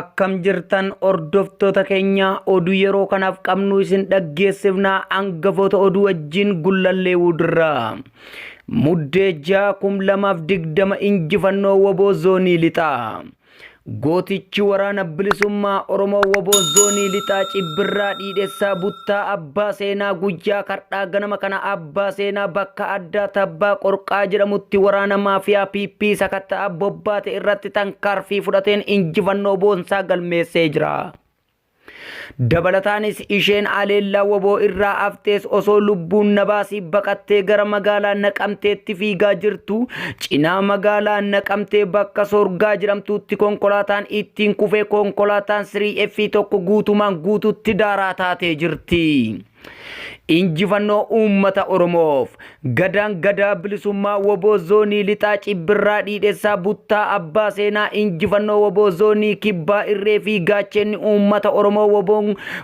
Akkam jirtan hordoftoota keenya oduu yeroo kanaaf qabnu isin dhaggeessifnaa hangafoota oduu wajjin gullallee wudirraa. Muddee 2020 injifannoo waboo zoonii lixaa. Gootichi waraana bilisummaa Oromoo waboo zoonii lixaa Cibbirraa Dhiidheessaa Buttaa Abbaa Seenaa guyyaa kardhaa ganama kana Abbaa Seenaa bakka addaa Tabbaa Qorqaa jedhamutti waraana maafiyaa PP sakatta'aa bobbaate irratti tankaarfii fudhateen injifannoo boonsaa galmeessee jira. Dabalataanis isheen aleellaa waboo irraa haftees osoo lubbuun nabaasii baqattee gara magaalaa Naqamteetti fiigaa jirtu cinaa magaalaa Naqamtee bakka Sorgaa jedhamtutti konkolaataan ittiin kufee konkolaataan 3F1 guutumaan guututti daaraa taatee jirti. Injifannoo uummata Oromoof gadaan gadaa bilisummaa waboo zoonii lixaa Cibbirraa Dhiidheessaa Buttaa Abbaa Seenaa injifannoo waboo zoonii Kibbaa Irree fi gaachenni uummata Oromoo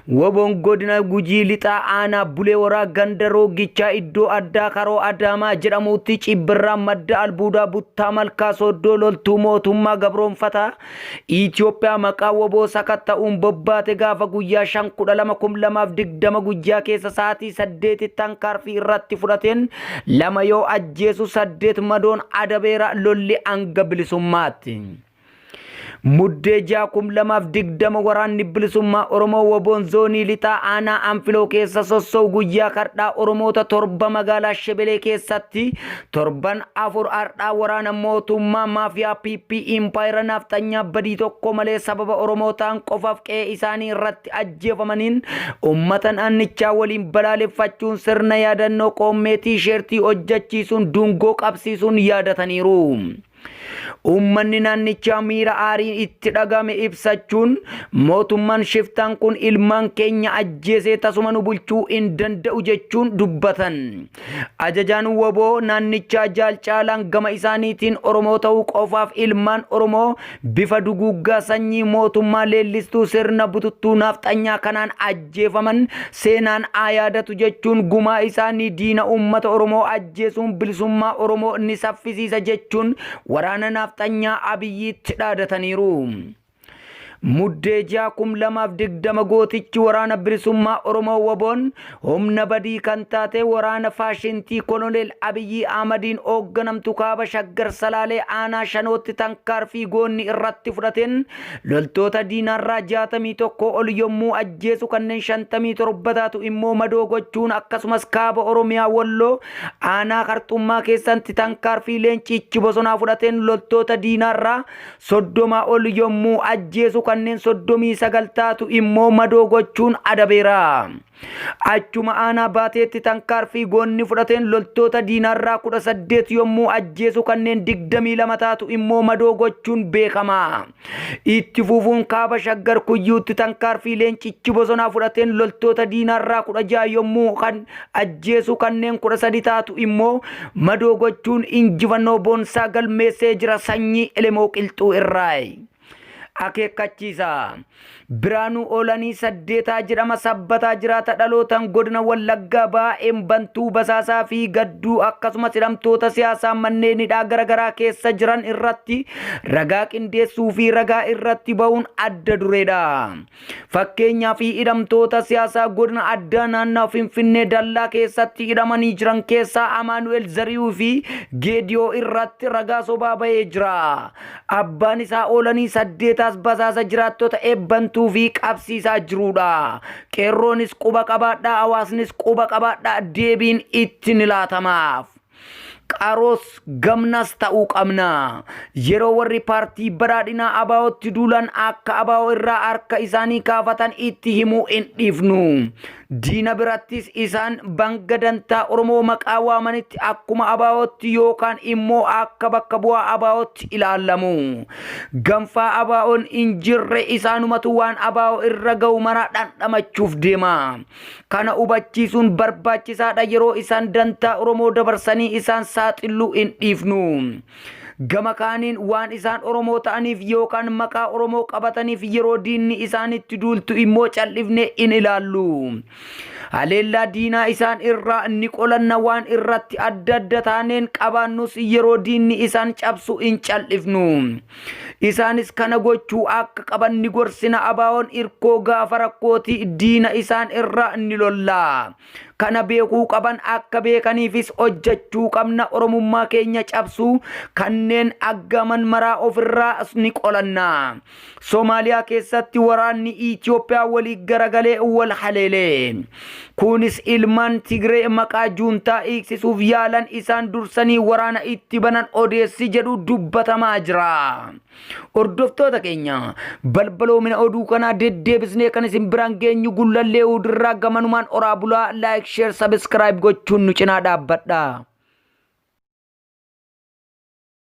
waboon godina Gujii lixaa aanaa Bulee Horaa ganda Roogichaa iddoo addaa Karoo Adaamaa jedhamutti Cibbirraa madda albuudaa Buttaa Malkaa Soddoo loltuu mootummaa gabroonfataa Itoophiyaa maqaa waboo sakatta'uun bobbaate gaafa guyyaa 5/12/2020 guyyaa keessa sa'aatii 8 tankaarfii irratti fudhateen 2 yoo ajjeesu 8 madoon adabeera lolli hanga bilisummaatti. Muddee 2020 waraanni bilisummaa Oromoo waboon zoonii lixaa aanaa Anfiloo keessa sossou guyyaa kardhaa Oromoota 7 magaalaa Shebelee keessatti 7 afur ardhaa waraana mootummaa maafiyaa PP Impaayera Naftanyaa badii tokko malee sababa Oromootaan qofaaf qe'ee isaanii irratti ajjeefamaniin uummata naannichaa waliin balaaleffachuun sirna yaadannoo qoommee tiisheertii hojjechiisuun dungoo qabsiisuun yaadataniiru. Uummanni naannichaa miira aarii itti dhagame ibsachuun mootummaan shiftaan kun ilmaan keenya ajjeesee tasuma nu bulchuu hin danda'u jechuun dubbatan. Ajajaan waboo naannichaa Jaalcaalaan gama isaaniitiin Oromoo ta'uu qofaaf ilmaan Oromoo bifa duguuggaa sanyii mootummaa leellistuu sirna bututtuu nafxanyaa kanaan ajjeefaman seenaan yaadatu jechuun gumaa isaanii diina uummata Oromoo ajjeesuun bilisummaa Oromoo ni saffisiisa jechuun waraana nafxanyaa Abiyyiitti dhaadataniiru. Muddee 2020 gootichi waraana bilisummaa Oromoo waboon humna badii kan taate waraana faashintii Koloneel Abiyyi Ahmadiin hoogganamtu kaaba Shaggar Salaalee aanaa Shanootti tankaarfii goonni irratti fudhateen loltoota diinarraa 61 ol yommuu ajjeesu kanneen 57 taatu immoo madoo gochuun akkasumas kaaba Oromiyaa Walloo aanaa Qarxummaa keessatti tankaarfii leencichi bosonaa fudhateen loltoota diinarraa 30 ol yommuu ajjeesu kanneen 39 taatu immoo madoo gochuun adabeera. Achuma aanaa Baateetti tankaarfii goonni fudhateen loltoota diinarraa 18 yommuu ajjeesu kanneen 22 taatu immoo madoo gochuun beekama. Itti fufuun kaaba Shaggar Kuyyuutti tankaarfii leencichi bosonaa fudhateen loltoota diinarraa 16 yommuu kan ajjeesu kanneen 13 taatu immoo madoo gochuun injifannoo boonsaa galmeessee jira sanyii Elemoo Qilxuu irraa. Akeekkachiisa Biraanuu Oolanii 8 jedhama sabbataa jiraata dhalootaan godina Wallaggaa baa'een bantuu basaasaa fi gadduu akkasumas hidhamtoota siyaasaa manneen hidhaa garaagaraa keessa jiran irratti ragaa qindeessuu fi ragaa irratti ba'uun adda dureedha. Fakkeenyaaf hidhamtoota siyaasaa godina addaa naannoo Finfinnee Dallaa keessatti hidhamanii jiran keessaa Amaanu'el Zariyuu fi Geediyoo irratti ragaa sobaa ba'ee jira. Abbaan isaa Oolanii 8 basaasa jiraattota eebbantuu fi qabsiisaa jirudha. Qeerroonis quba qabaadhaa, hawaasnis quba qabaadhaa, deebiin itti ni laatamaaf. Qaroos gamnas ta'uu qabna. Yeroo warri paartii badhaadhinaa ABO'tti duulan akka ABO irraa harka isaanii kaafatan itti himuu hin dhiifnu. Diina birattis isaan banga dantaa Oromoo maqaa waamanitti akkuma ABO'tti yookaan immoo akka bakka bu'aa ABO'tti ilaalamu. Ganfaa ABO'n injirre isaanumatu waan ABO irra ga'u mara dhandhamachuuf deema. Kana hubachiisuun barbaachisaadha yeroo isaan dantaa Oromoo dabarsanii isaan saaxiluu hin dhiifnu. Gama kaaniin waan isaan Oromoo ta'aniif yookaan maqaa Oromoo qabataniif yeroo diinni isaanitti duultu immoo callifne in ilaallu. haleellaa diinaa isaan irraa ni qolanna waan irratti adda taaneen qabaannus yeroo diinni isaan cabsu hin cal'ifnu isaanis kana gochuu akka qaban ni gorsina abaawoon irkoo gaafa rakkootii diina isaan irraa ni lolla kana beekuu qaban akka beekaniifis hojjechuu qabna oromummaa keenya cabsuu kanneen aggaman maraa ofirraa ni qolanna Soomaaliyaa keessatti waraanni Itoophiyaa walii garagalee wal haleele kunis ilmaan Tigree maqaa juuntaa iksisuuf yaalan isaan dursanii waraana itti banan odeessi jedhu dubbatamaa jira hordoftoota keenya balbaloomina oduu kana deddeebisnee kan isin biraan geenyu gullallee udirraa gamanumaan oraa bulaa like share subscribe gochuun nu cinaa dhaabbadha